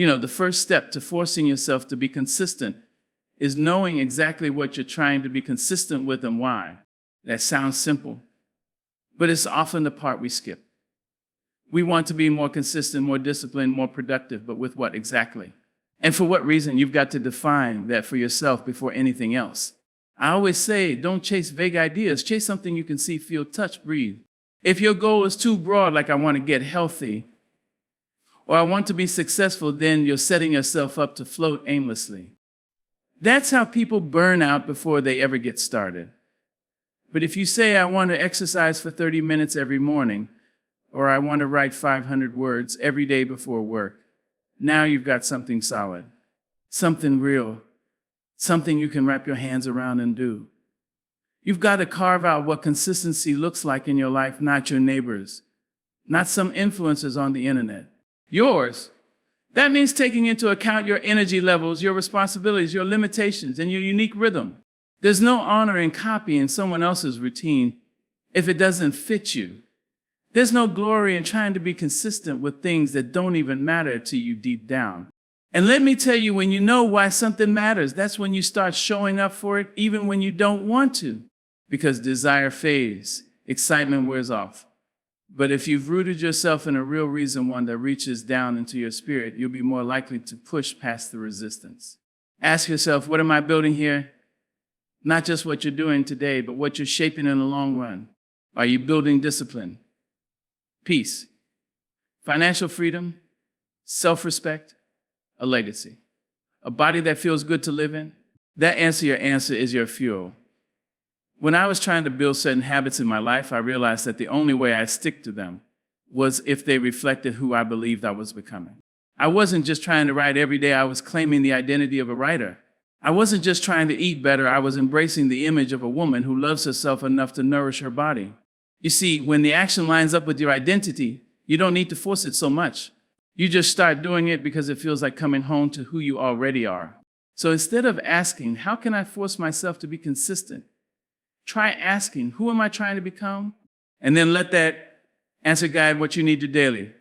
The first step to forcing yourself to be consistent is knowing exactly what you're trying to be consistent with and why. That sounds simple, but it's often the part we skip. We want to be more consistent, more disciplined, more productive, but with what exactly? And for what reason? You've got to define that for yourself before anything else. I always say, don't chase vague ideas. Chase something you can see, feel, touch, breathe. If your goal is too broad, like I want to get healthy, or I want to be successful, then you're setting yourself up to float aimlessly. That's how people burn out before they ever get started. But if you say, I want to exercise for 30 minutes every morning, or I want to write 500 words every day before work, now you've got something solid, something real, something you can wrap your hands around and do. You've got to carve out what consistency looks like in your life, not your neighbor's, not some influencers on the internet. Yours. That means taking into account your energy levels, your responsibilities, your limitations, and your unique rhythm. There's no honor in copying someone else's routine if it doesn't fit you. There's no glory in trying to be consistent with things that don't even matter to you deep down. And let me tell you, when you know why something matters, that's when you start showing up for it, even when you don't want to, because desire fades, excitement wears off. But if you've rooted yourself in a real reason, one that reaches down into your spirit, you'll be more likely to push past the resistance. Ask yourself, what am I building here? Not just what you're doing today, but what you're shaping in the long run. Are you building discipline, peace, financial freedom, self-respect, a legacy, a body that feels good to live in? That answer is your fuel. When I was trying to build certain habits in my life, I realized that the only way I'd stick to them was if they reflected who I believed I was becoming. I wasn't just trying to write every day, I was claiming the identity of a writer. I wasn't just trying to eat better, I was embracing the image of a woman who loves herself enough to nourish her body. You see, when the action lines up with your identity, you don't need to force it so much. You just start doing it because it feels like coming home to who you already are. So instead of asking, how can I force myself to be consistent? Try asking, who am I trying to become? And then let that answer guide what you need to daily.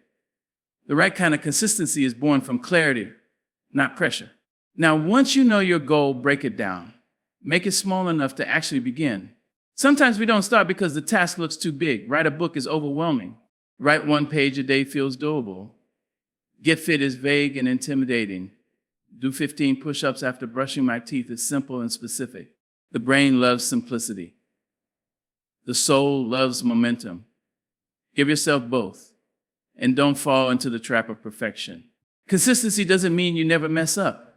The right kind of consistency is born from clarity, not pressure. Now, once you know your goal, break it down. Make it small enough to actually begin. Sometimes we don't start because the task looks too big. Write a book is overwhelming. Write 1 page a day feels doable. Get fit is vague and intimidating. Do 15 push-ups after brushing my teeth is simple and specific. The brain loves simplicity. The soul loves momentum. Give yourself both, and don't fall into the trap of perfection. Consistency doesn't mean you never mess up.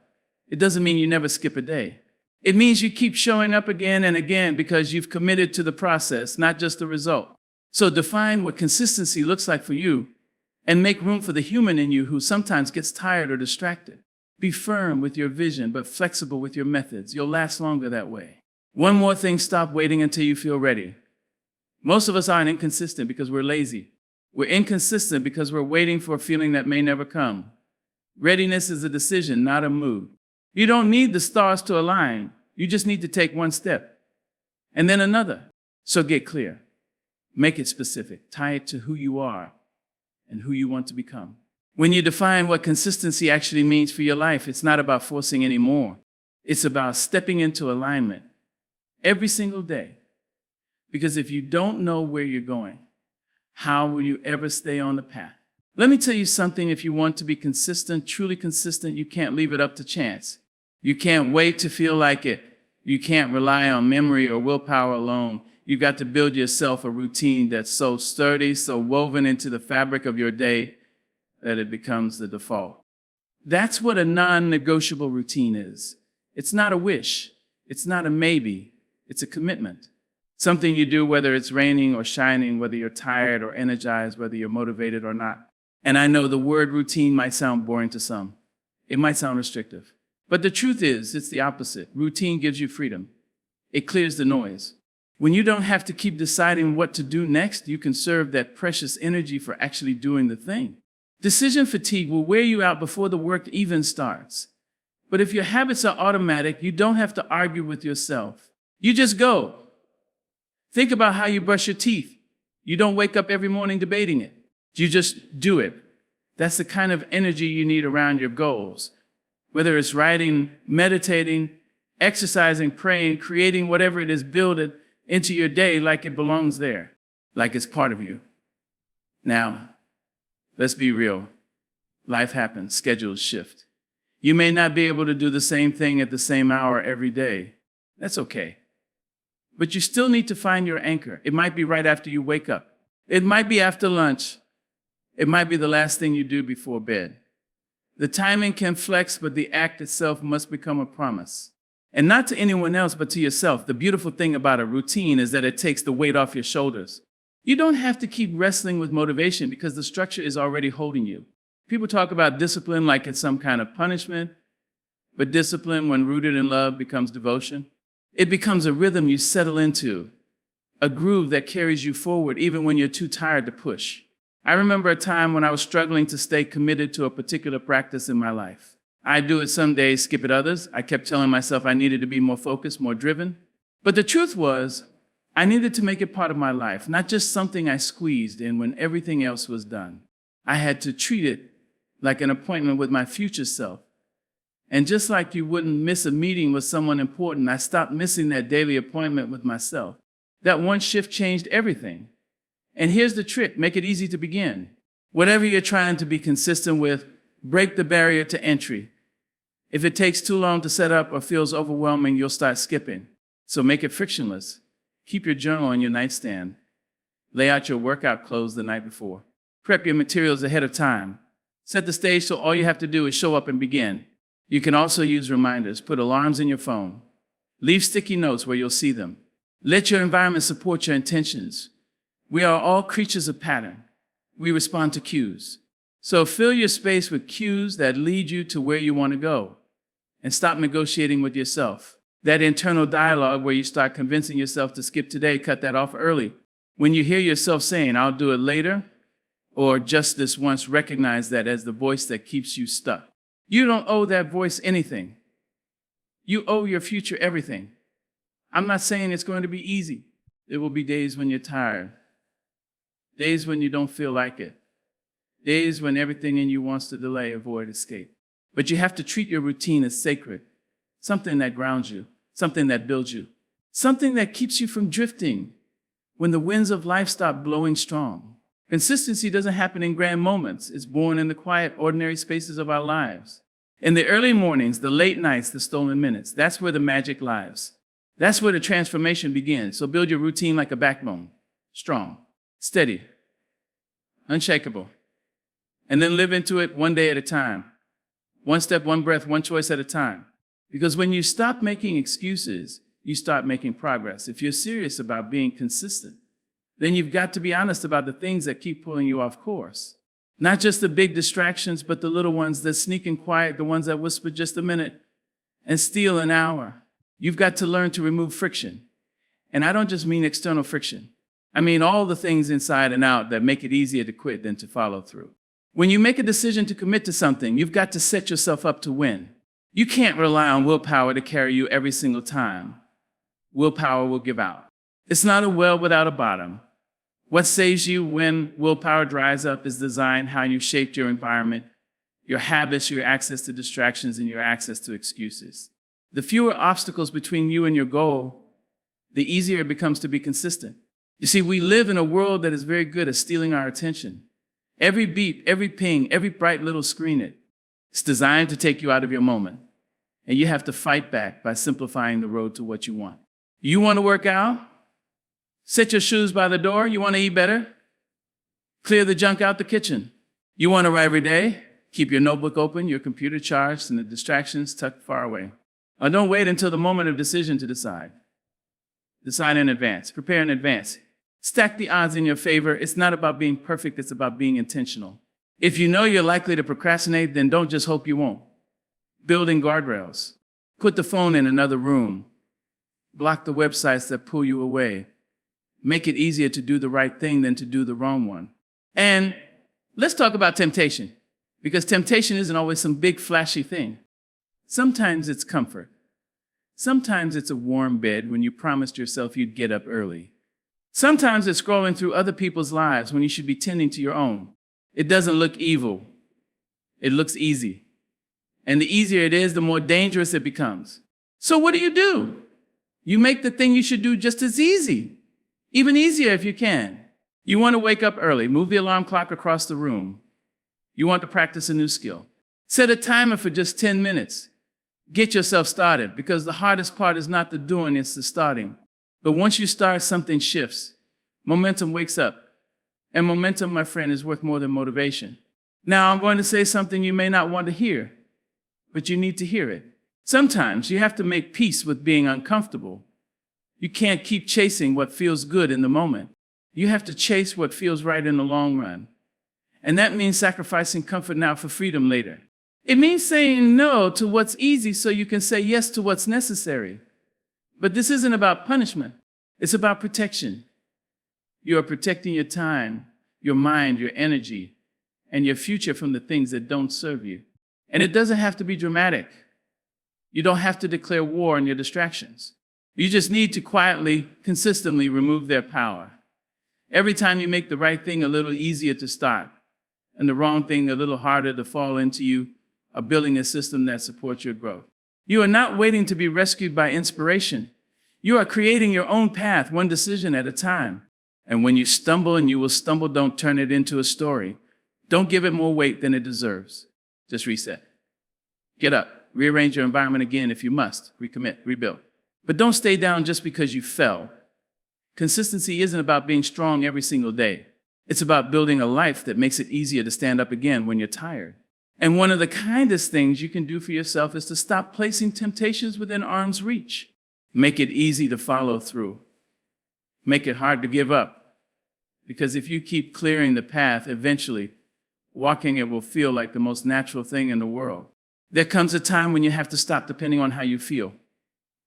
It doesn't mean you never skip a day. It means you keep showing up again and again because you've committed to the process, not just the result. So define what consistency looks like for you and make room for the human in you who sometimes gets tired or distracted. Be firm with your vision, but flexible with your methods. You'll last longer that way. One more thing, stop waiting until you feel ready. Most of us aren't inconsistent because we're lazy. We're inconsistent because we're waiting for a feeling that may never come. Readiness is a decision, not a mood. You don't need the stars to align. You just need to take one step and then another. So get clear. Make it specific. Tie it to who you are and who you want to become. When you define what consistency actually means for your life, it's not about forcing anymore. It's about stepping into alignment every single day. Because if you don't know where you're going, how will you ever stay on the path? Let me tell you something. If you want to be consistent, truly consistent, you can't leave it up to chance. You can't wait to feel like it. You can't rely on memory or willpower alone. You've got to build yourself a routine that's so sturdy, so woven into the fabric of your day that it becomes the default. That's what a non-negotiable routine is. It's not a wish. It's not a maybe. It's a commitment. Something you do whether it's raining or shining, whether you're tired or energized, whether you're motivated or not. And I know the word routine might sound boring to some. It might sound restrictive. But the truth is, it's the opposite. Routine gives you freedom. It clears the noise. When you don't have to keep deciding what to do next, you can serve that precious energy for actually doing the thing. Decision fatigue will wear you out before the work even starts. But if your habits are automatic, you don't have to argue with yourself. You just go. Think about how you brush your teeth. You don't wake up every morning debating it. You just do it. That's the kind of energy you need around your goals. Whether it's writing, meditating, exercising, praying, creating whatever it is, build it into your day like it belongs there, like it's part of you. Now, let's be real. Life happens, schedules shift. You may not be able to do the same thing at the same hour every day. That's okay. But you still need to find your anchor. It might be right after you wake up. It might be after lunch. It might be the last thing you do before bed. The timing can flex, but the act itself must become a promise. And not to anyone else, but to yourself. The beautiful thing about a routine is that it takes the weight off your shoulders. You don't have to keep wrestling with motivation because the structure is already holding you. People talk about discipline like it's some kind of punishment, but discipline, when rooted in love, becomes devotion. It becomes a rhythm you settle into, a groove that carries you forward even when you're too tired to push. I remember a time when I was struggling to stay committed to a particular practice in my life. I'd do it some days, skip it others. I kept telling myself I needed to be more focused, more driven. But the truth was, I needed to make it part of my life, not just something I squeezed in when everything else was done. I had to treat it like an appointment with my future self. And just like you wouldn't miss a meeting with someone important, I stopped missing that daily appointment with myself. That one shift changed everything. And here's the trick, make it easy to begin. Whatever you're trying to be consistent with, break the barrier to entry. If it takes too long to set up or feels overwhelming, you'll start skipping. So make it frictionless. Keep your journal on your nightstand. Lay out your workout clothes the night before. Prep your materials ahead of time. Set the stage so all you have to do is show up and begin. You can also use reminders. Put alarms in your phone. Leave sticky notes where you'll see them. Let your environment support your intentions. We are all creatures of pattern. We respond to cues. So fill your space with cues that lead you to where you want to go. And stop negotiating with yourself. That internal dialogue where you start convincing yourself to skip today, cut that off early. When you hear yourself saying, I'll do it later, or just this once, recognize that as the voice that keeps you stuck. You don't owe that voice anything. You owe your future everything. I'm not saying it's going to be easy. There will be days when you're tired. Days when you don't feel like it. Days when everything in you wants to delay, avoid, escape. But you have to treat your routine as sacred. Something that grounds you. Something that builds you. Something that keeps you from drifting when the winds of life stop blowing strong. Consistency doesn't happen in grand moments. It's born in the quiet, ordinary spaces of our lives. In the early mornings, the late nights, the stolen minutes, that's where the magic lies. That's where the transformation begins. So build your routine like a backbone. Strong, steady, unshakable. And then live into it one day at a time. One step, one breath, one choice at a time. Because when you stop making excuses, you start making progress. If you're serious about being consistent, then you've got to be honest about the things that keep pulling you off course. Not just the big distractions, but the little ones that sneak in quiet, the ones that whisper just a minute and steal an hour. You've got to learn to remove friction. And I don't just mean external friction. I mean all the things inside and out that make it easier to quit than to follow through. When you make a decision to commit to something, you've got to set yourself up to win. You can't rely on willpower to carry you every single time. Willpower will give out. It's not a well without a bottom. What saves you when willpower dries up is design, how you shaped your environment, your habits, your access to distractions, and your access to excuses. The fewer obstacles between you and your goal, the easier it becomes to be consistent. You see, we live in a world that is very good at stealing our attention. Every beep, every ping, every bright little screen, it's designed to take you out of your moment. And you have to fight back by simplifying the road to what you want. You want to work out? Set your shoes by the door. You want to eat better? Clear the junk out the kitchen. You want to write every day? Keep your notebook open, your computer charged, and the distractions tucked far away. Or don't wait until the moment of decision to decide. Decide in advance. Prepare in advance. Stack the odds in your favor. It's not about being perfect. It's about being intentional. If you know you're likely to procrastinate, then don't just hope you won't. Build in guardrails. Put the phone in another room. Block the websites that pull you away. Make it easier to do the right thing than to do the wrong one. And let's talk about temptation, because temptation isn't always some big flashy thing. Sometimes it's comfort. Sometimes it's a warm bed when you promised yourself you'd get up early. Sometimes it's scrolling through other people's lives when you should be tending to your own. It doesn't look evil. It looks easy. And the easier it is, the more dangerous it becomes. So what do? You make the thing you should do just as easy, even easier if you can. You want to wake up early, move the alarm clock across the room. You want to practice a new skill. Set a timer for just 10 minutes. Get yourself started, because the hardest part is not the doing, it's the starting. But once you start, something shifts. Momentum wakes up. And momentum, my friend, is worth more than motivation. Now, I'm going to say something you may not want to hear, but you need to hear it. Sometimes you have to make peace with being uncomfortable. You can't keep chasing what feels good in the moment. You have to chase what feels right in the long run. And that means sacrificing comfort now for freedom later. It means saying no to what's easy so you can say yes to what's necessary. But this isn't about punishment. It's about protection. You are protecting your time, your mind, your energy, and your future from the things that don't serve you. And it doesn't have to be dramatic. You don't have to declare war on your distractions. You just need to quietly, consistently remove their power. Every time you make the right thing a little easier to start and the wrong thing a little harder to fall into, you are building a system that supports your growth. You are not waiting to be rescued by inspiration. You are creating your own path, one decision at a time. And when you stumble, and you will stumble, don't turn it into a story. Don't give it more weight than it deserves. Just reset. Get up. Rearrange your environment again if you must. Recommit. Rebuild. But don't stay down just because you fell. Consistency isn't about being strong every single day. It's about building a life that makes it easier to stand up again when you're tired. And one of the kindest things you can do for yourself is to stop placing temptations within arm's reach. Make it easy to follow through. Make it hard to give up. Because if you keep clearing the path, eventually, walking it will feel like the most natural thing in the world. There comes a time when you have to stop depending on how you feel.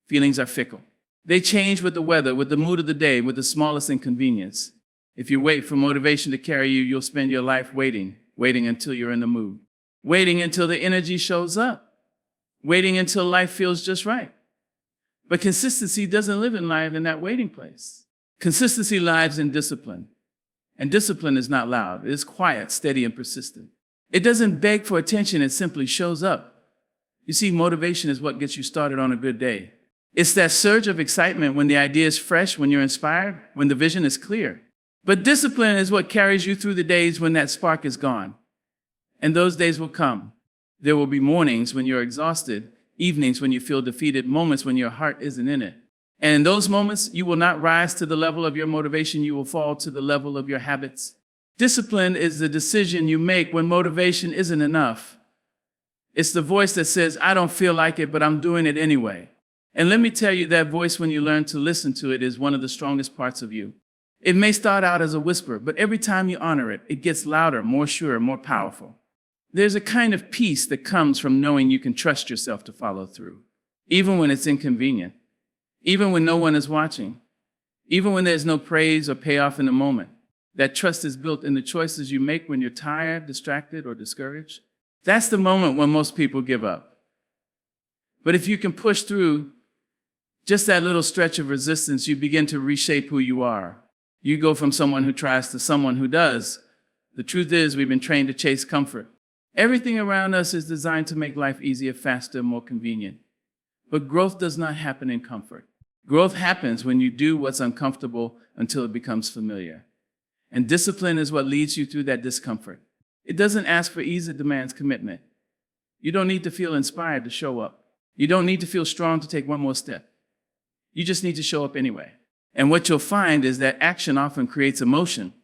Feelings are fickle. They change with the weather, with the mood of the day, with the smallest inconvenience. If you wait for motivation to carry you, you'll spend your life waiting until you're in the mood. Waiting until the energy shows up. Waiting until life feels just right. But consistency doesn't live in life in that waiting place. Consistency lives in discipline. And discipline is not loud. It is quiet, steady, and persistent. It doesn't beg for attention. It simply shows up. You see, motivation is what gets you started on a good day. It's that surge of excitement when the idea is fresh, when you're inspired, when the vision is clear. But discipline is what carries you through the days when that spark is gone. And those days will come. There will be mornings when you're exhausted, evenings when you feel defeated, moments when your heart isn't in it. And in those moments, you will not rise to the level of your motivation. You will fall to the level of your habits. Discipline is the decision you make when motivation isn't enough. It's the voice that says, I don't feel like it, but I'm doing it anyway. And let me tell you, that voice, when you learn to listen to it, is one of the strongest parts of you. It may start out as a whisper, but every time you honor it, it gets louder, more sure, more powerful. There's a kind of peace that comes from knowing you can trust yourself to follow through, even when it's inconvenient, even when no one is watching, even when there's no praise or payoff in the moment. That trust is built in the choices you make when you're tired, distracted, or discouraged. That's the moment when most people give up. But if you can push through just that little stretch of resistance, you begin to reshape who you are. You go from someone who tries to someone who does. The truth is, we've been trained to chase comfort. Everything around us is designed to make life easier, faster, more convenient. But growth does not happen in comfort. Growth happens when you do what's uncomfortable until it becomes familiar. And discipline is what leads you through that discomfort. It doesn't ask for ease, it demands commitment. You don't need to feel inspired to show up. You don't need to feel strong to take one more step. You just need to show up anyway. And what you'll find is that action often creates emotion.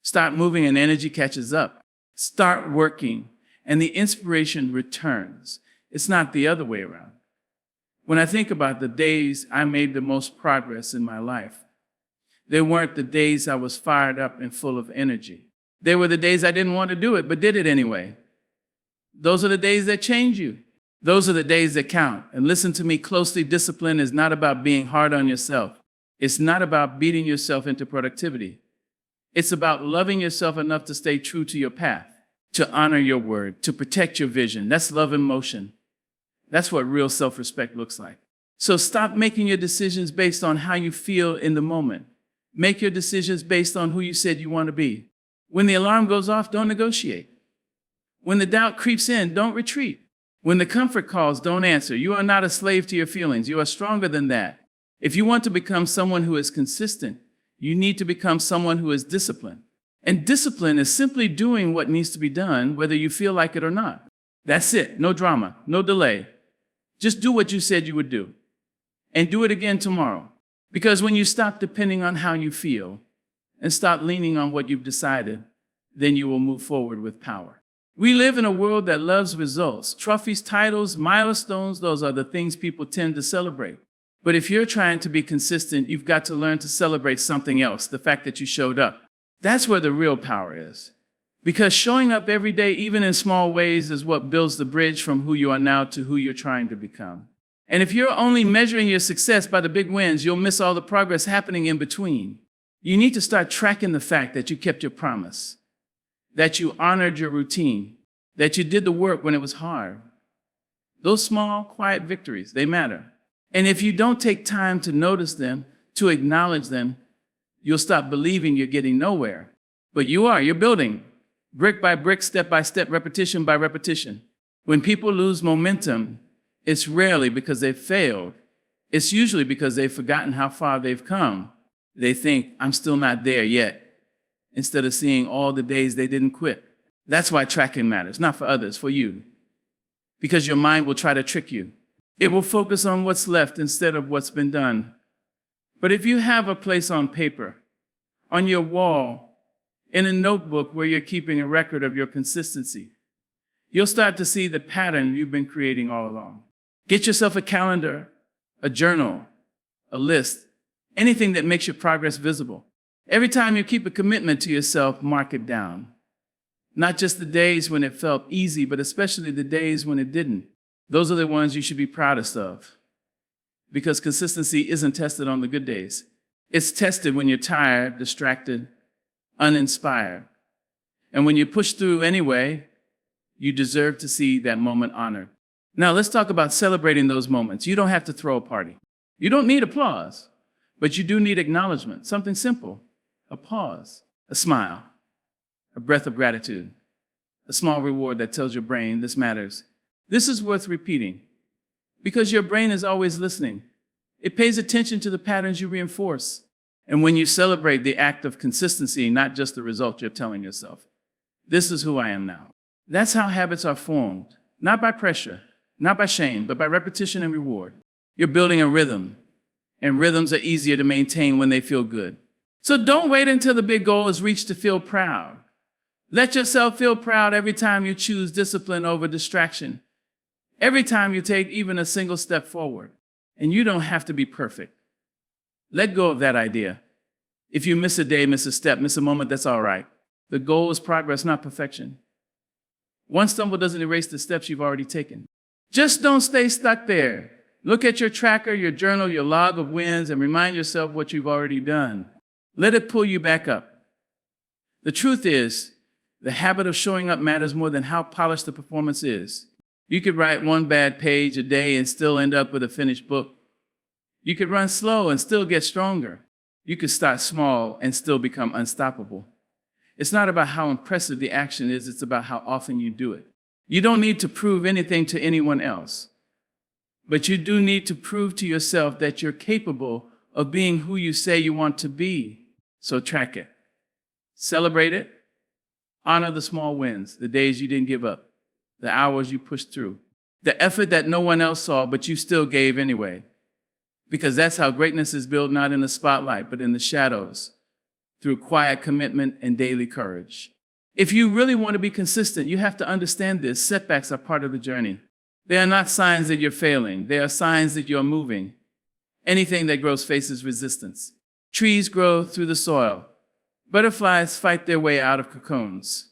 Start moving and energy catches up. Start working and the inspiration returns. It's not the other way around. When I think about the days I made the most progress in my life, they weren't the days I was fired up and full of energy. They were the days I didn't want to do it, but did it anyway. Those are the days that change you. Those are the days that count. And listen to me closely, discipline is not about being hard on yourself. It's not about beating yourself into productivity. It's about loving yourself enough to stay true to your path, to honor your word, to protect your vision. That's love in motion. That's what real self-respect looks like. So stop making your decisions based on how you feel in the moment. Make your decisions based on who you said you want to be. When the alarm goes off, don't negotiate. When the doubt creeps in, don't retreat. When the comfort calls, don't answer. You are not a slave to your feelings. You are stronger than that. If you want to become someone who is consistent, you need to become someone who is disciplined. And discipline is simply doing what needs to be done, whether you feel like it or not. That's it. No drama, no delay. Just do what you said you would do. And do it again tomorrow. Because when you stop depending on how you feel and stop leaning on what you've decided, then you will move forward with power. We live in a world that loves results. Trophies, titles, milestones, those are the things people tend to celebrate. But if you're trying to be consistent, you've got to learn to celebrate something else, the fact that you showed up. That's where the real power is. Because showing up every day, even in small ways, is what builds the bridge from who you are now to who you're trying to become. And if you're only measuring your success by the big wins, you'll miss all the progress happening in between. You need to start tracking the fact that you kept your promise, that you honored your routine, that you did the work when it was hard. Those small, quiet victories, they matter. And if you don't take time to notice them, to acknowledge them, you'll stop believing you're getting nowhere. But you're building, brick by brick, step by step, repetition by repetition. When people lose momentum, it's rarely because they've failed. It's usually because they've forgotten how far they've come. They think, I'm still not there yet, instead of seeing all the days they didn't quit. That's why tracking matters, not for others, for you. Because your mind will try to trick you. It will focus on what's left instead of what's been done. But if you have a place on paper, on your wall, in a notebook where you're keeping a record of your consistency, you'll start to see the pattern you've been creating all along. Get yourself a calendar, a journal, a list, anything that makes your progress visible. Every time you keep a commitment to yourself, mark it down. Not just the days when it felt easy, but especially the days when it didn't. Those are the ones you should be proudest of. Because consistency isn't tested on the good days. It's tested when you're tired, distracted, uninspired. And when you push through anyway, you deserve to see that moment honored. Now let's talk about celebrating those moments. You don't have to throw a party. You don't need applause, but you do need acknowledgement. Something simple, a pause, a smile, a breath of gratitude, a small reward that tells your brain this matters. This is worth repeating because your brain is always listening. It pays attention to the patterns you reinforce. And when you celebrate the act of consistency, not just the result you're telling yourself, this is who I am now. That's how habits are formed, not by pressure, not by shame, but by repetition and reward. You're building a rhythm, and rhythms are easier to maintain when they feel good. So don't wait until the big goal is reached to feel proud. Let yourself feel proud every time you choose discipline over distraction, every time you take even a single step forward. And you don't have to be perfect. Let go of that idea. If you miss a day, miss a step, miss a moment, that's all right. The goal is progress, not perfection. One stumble doesn't erase the steps you've already taken. Just don't stay stuck there. Look at your tracker, your journal, your log of wins, and remind yourself what you've already done. Let it pull you back up. The truth is, the habit of showing up matters more than how polished the performance is. You could write one bad page a day and still end up with a finished book. You could run slow and still get stronger. You could start small and still become unstoppable. It's not about how impressive the action is, it's about how often you do it. You don't need to prove anything to anyone else, but you do need to prove to yourself that you're capable of being who you say you want to be. So track it. Celebrate it. Honor the small wins, the days you didn't give up, the hours you pushed through, the effort that no one else saw, but you still gave anyway. Because that's how greatness is built, not in the spotlight, but in the shadows, through quiet commitment and daily courage. If you really want to be consistent, you have to understand this. Setbacks are part of the journey. They are not signs that you're failing. They are signs that you're moving. Anything that grows faces resistance. Trees grow through the soil. Butterflies fight their way out of cocoons.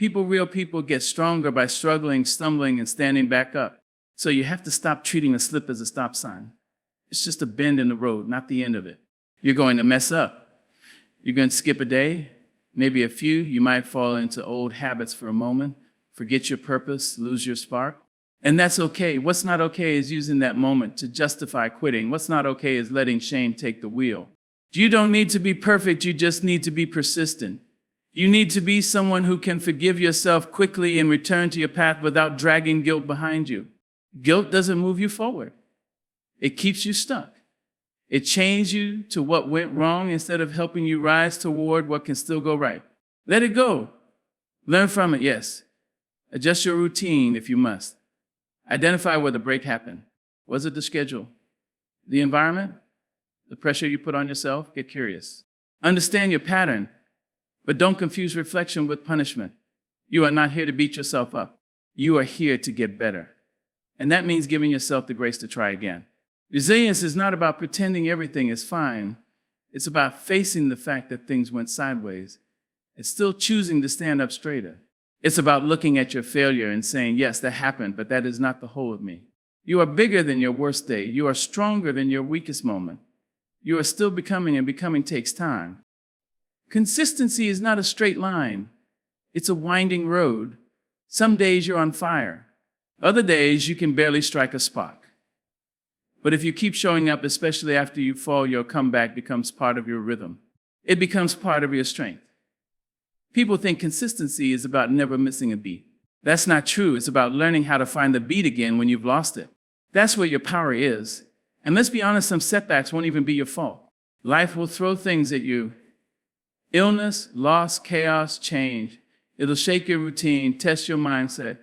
Real people get stronger by struggling, stumbling, and standing back up. So you have to stop treating a slip as a stop sign. It's just a bend in the road, not the end of it. You're going to mess up. You're going to skip a day, maybe a few. You might fall into old habits for a moment, forget your purpose, lose your spark. And that's okay. What's not okay is using that moment to justify quitting. What's not okay is letting shame take the wheel. You don't need to be perfect, you just need to be persistent. You need to be someone who can forgive yourself quickly and return to your path without dragging guilt behind you. Guilt doesn't move you forward. It keeps you stuck. It chains you to what went wrong instead of helping you rise toward what can still go right. Let it go. Learn from it, yes. Adjust your routine if you must. Identify where the break happened. Was it the schedule? The environment? The pressure you put on yourself? Get curious. Understand your pattern, but don't confuse reflection with punishment. You are not here to beat yourself up. You are here to get better. And that means giving yourself the grace to try again. Resilience is not about pretending everything is fine. It's about facing the fact that things went sideways and still choosing to stand up straighter. It's about looking at your failure and saying, yes, that happened, but that is not the whole of me. You are bigger than your worst day. You are stronger than your weakest moment. You are still becoming, and becoming takes time. Consistency is not a straight line. It's a winding road. Some days you're on fire. Other days you can barely strike a spark. But if you keep showing up, especially after you fall, your comeback becomes part of your rhythm. It becomes part of your strength. People think consistency is about never missing a beat. That's not true. It's about learning how to find the beat again when you've lost it. That's where your power is. And let's be honest, some setbacks won't even be your fault. Life will throw things at you. Illness, loss, chaos, change. It'll shake your routine, test your mindset,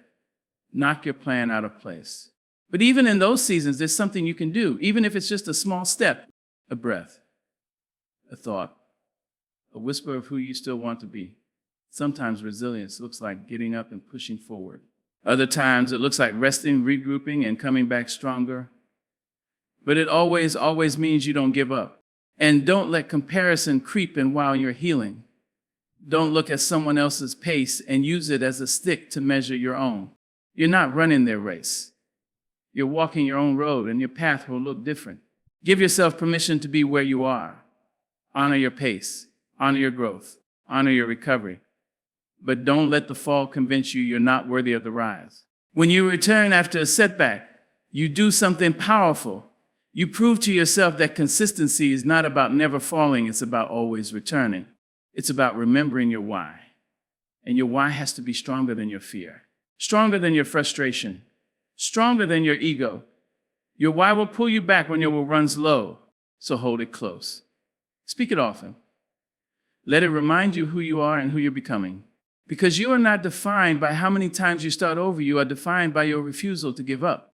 knock your plan out of place. But even in those seasons, there's something you can do, even if it's just a small step, a breath, a thought, a whisper of who you still want to be. Sometimes resilience looks like getting up and pushing forward. Other times it looks like resting, regrouping, and coming back stronger. But it always means you don't give up. And don't let comparison creep in while you're healing. Don't look at someone else's pace and use it as a stick to measure your own. You're not running their race. You're walking your own road, and your path will look different. Give yourself permission to be where you are. Honor your pace. Honor your growth. Honor your recovery. But don't let the fall convince you you're not worthy of the rise. When you return after a setback, you do something powerful. You prove to yourself that consistency is not about never falling, it's about always returning. It's about remembering your why. And your why has to be stronger than your fear, stronger than your frustration, stronger than your ego. Your why will pull you back when your will runs low, so hold it close. Speak it often. Let it remind you who you are and who you're becoming. Because you are not defined by how many times you start over, you are defined by your refusal to give up.